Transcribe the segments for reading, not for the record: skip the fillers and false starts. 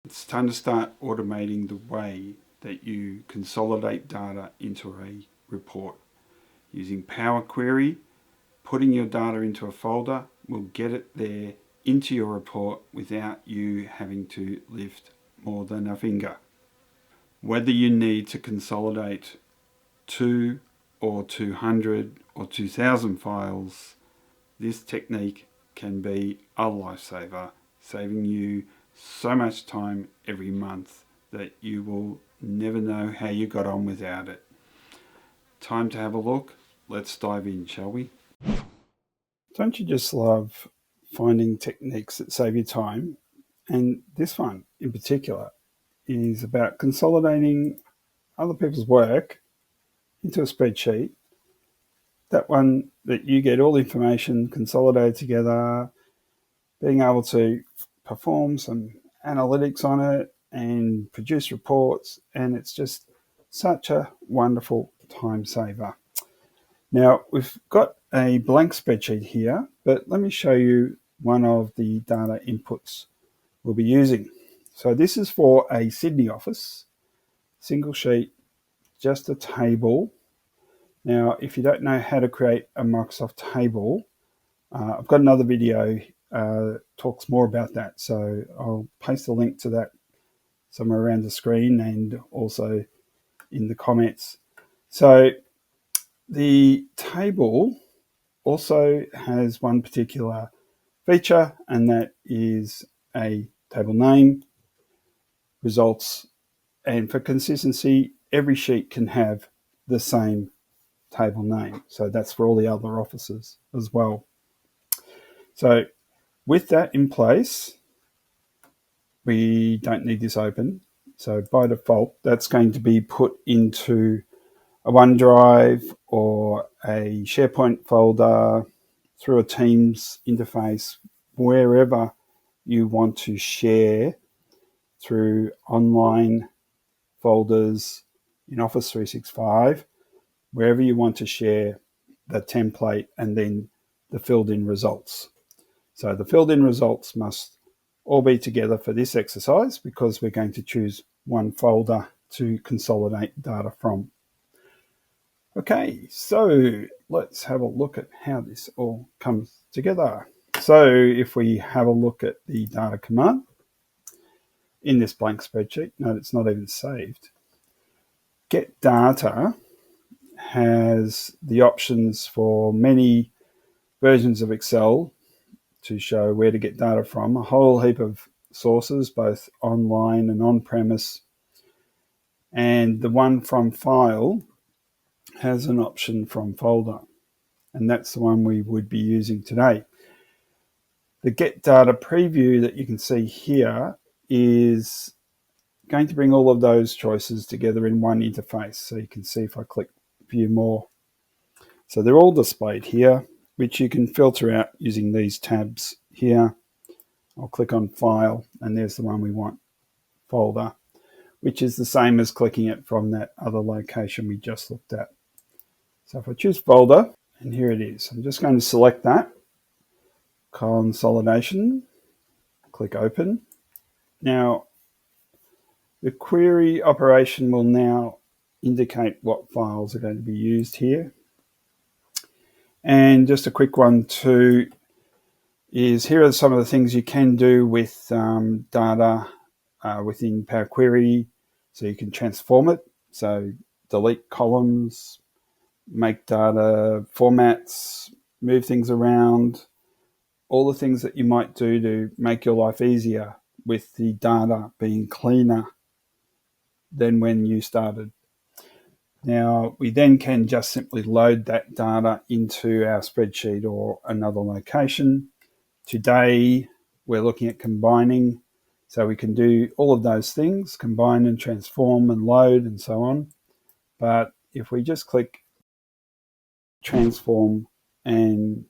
It's time to start automating the way that you consolidate data into a report. Using Power Query, putting your data into a folder will get it there into your report without you having to lift more than a finger. Whether you need to consolidate 2 or 200 or 2,000 files, this technique can be a lifesaver, saving you so much time every month that you will never know how you got on without it. Time to have a look. Let's dive in, shall we? Don't you just love finding techniques that save you time? And this one in particular is about consolidating other people's work into a spreadsheet. That one that you get all the information consolidated together, being able to perform some analytics on it and produce reports, and it's just such a wonderful time saver. Now, we've got a blank spreadsheet here, but let me show you one of the data inputs we'll be using. So this is for a Sydney office, single sheet, just a table. Now, if you don't know how to create a Microsoft table, I've got another video talks more about that. So I'll paste a link to that somewhere around the screen and also in the comments. So the table also has one particular feature, and that is a table name, results, and for consistency, every sheet can have the same table name. So that's for all the other offices as well. So with that in place, we don't need this open. So by default, that's going to be put into a OneDrive or a SharePoint folder through a Teams interface, wherever you want to share through online folders in Office 365, wherever you want to share the template and then the filled in results. So the filled in results must all be together for this exercise because we're going to choose one folder to consolidate data from. Okay, so let's have a look at how this all comes together. So if we have a look at the data command in this blank spreadsheet, note it's not even saved. Get data has the options for many versions of Excel to show where to get data from, a whole heap of sources, both online and on-premise. And the one from file has an option from folder, and that's the one we would be using today. The get data preview that you can see here is going to bring all of those choices together in one interface. So you can see if I click view more. So they're all displayed here, which you can filter out using these tabs here. I'll click on file, and there's the one we want, folder, which is the same as clicking it from that other location we just looked at. So if I choose folder, and here it is, I'm just going to select that, consolidation, click open. Now, the query operation will now indicate what files are going to be used here. And just a quick one too is here are some of the things you can do with data within Power Query. So you can transform it, so delete columns, make data formats, move things around, all the things that you might do to make your life easier with the data being cleaner than when you started. Now, we then can just simply load that data into our spreadsheet or another location. Today, we're looking at combining, so we can do all of those things, combine and transform and load and so on. But if we just click transform and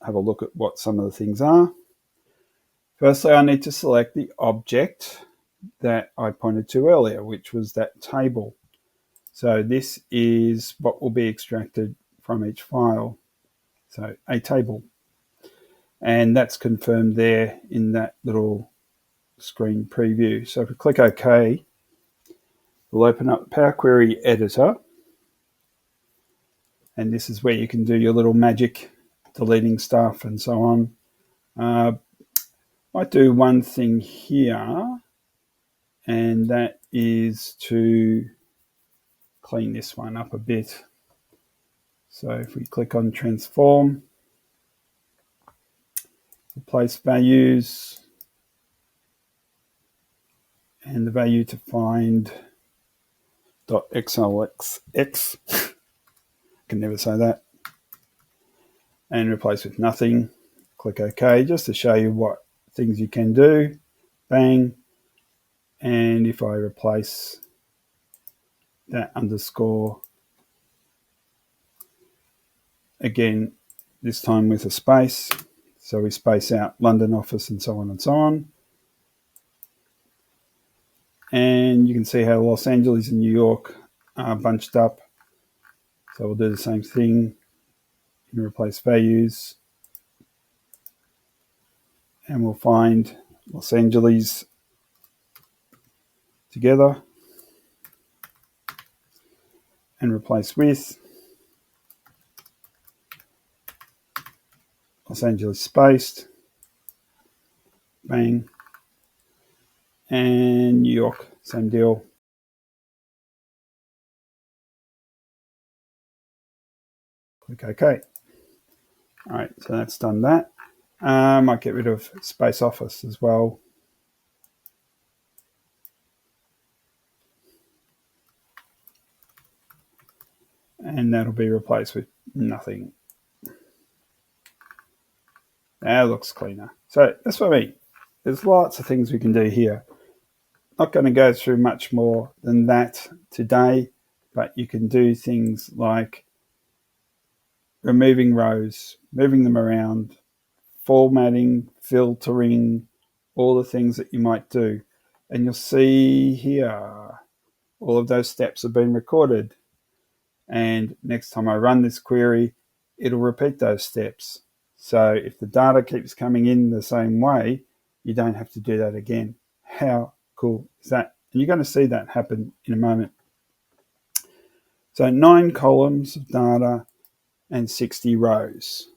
have a look at what some of the things are. Firstly, I need to select the object that I pointed to earlier, which was that table. So this is what will be extracted from each file. So a table. And that's confirmed there in that little screen preview. So if we click OK, we'll open up Power Query Editor. And this is where you can do your little magic, deleting stuff and so on. Might do one thing here, and that is to clean this one up a bit. So if we click on Transform, replace values, and the value to find .xlx, I can never say that, and replace with nothing. Click OK, just to show you what things you can do. Bang. And if I replace that underscore, again, this time with a space, so we space out London office and so on and so on. And you can see how Los Angeles and New York are bunched up. So we'll do the same thing and replace values. And we'll find Los Angeles together and replace with Los Angeles spaced. Bang. And New York, same deal. Click OK. All right, so that's done that. Might get rid of Space Office as well. And that'll be replaced with nothing. That looks cleaner. So that's what I mean. There's lots of things we can do here. Not going to go through much more than that today, but you can do things like removing rows, moving them around, formatting, filtering, all the things that you might do. And you'll see here, all of those steps have been recorded. And next time I run this query, it'll repeat those steps. So if the data keeps coming in the same way, you don't have to do that again. How cool is that? And you're going to see that happen in a moment. So 9 columns of data and 60 rows.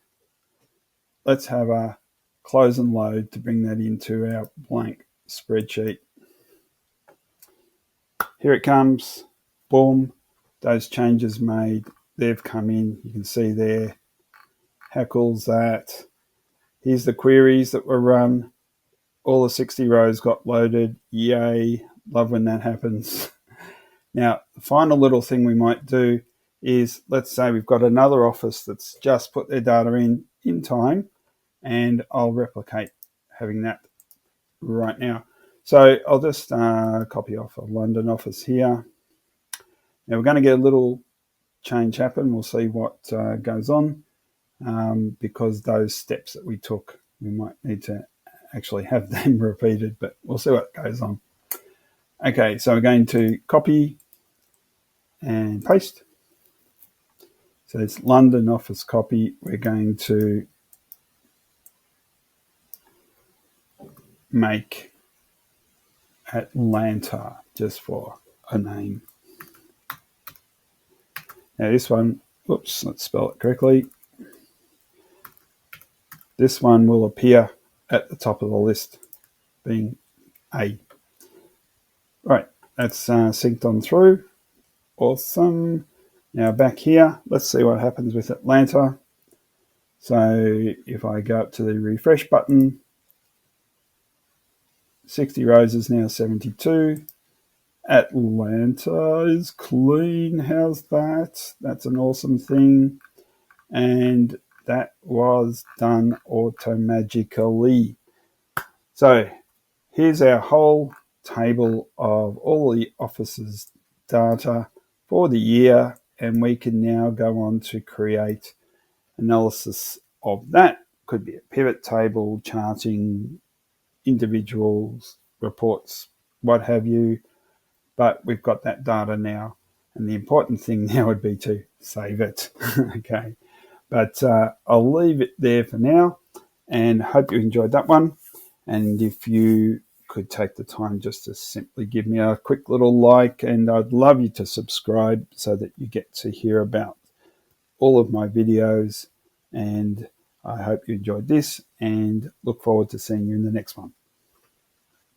Let's have a close and load to bring that into our blank spreadsheet. Here it comes. Boom. Those changes made, they've come in. You can see there. How cool is that? Here's the queries that were run. All the 60 rows got loaded. Yay. Love when that happens. Now, the final little thing we might do is, let's say we've got another office that's just put their data in time, and I'll replicate having that right now. So I'll just copy off a London office here. Now we're going to get a little change happen. We'll see what goes on because those steps that we took, we might need to actually have them repeated, but we'll see what goes on. Okay, so we're going to copy and paste. So it's London office copy. We're going to make Atlanta just for a name. Now this one, whoops, let's spell it correctly. This one will appear at the top of the list, being A. Right, that's synced on through. Awesome. Now back here, let's see what happens with Atlanta. So if I go up to the refresh button, 60 rows is now 72. Atlanta is clean. How's that? That's an awesome thing. And that was done automagically. So here's our whole table of all the offices data for the year, and we can now go on to create analysis of that. Could be a pivot table, charting, individuals, reports, what have you. But we've got that data now, and the important thing now would be to save it. Okay, but I'll leave it there for now, and hope you enjoyed that one. And if you could take the time just to simply give me a quick little like, and I'd love you to subscribe so that you get to hear about all of my videos. And I hope you enjoyed this and look forward to seeing you in the next one.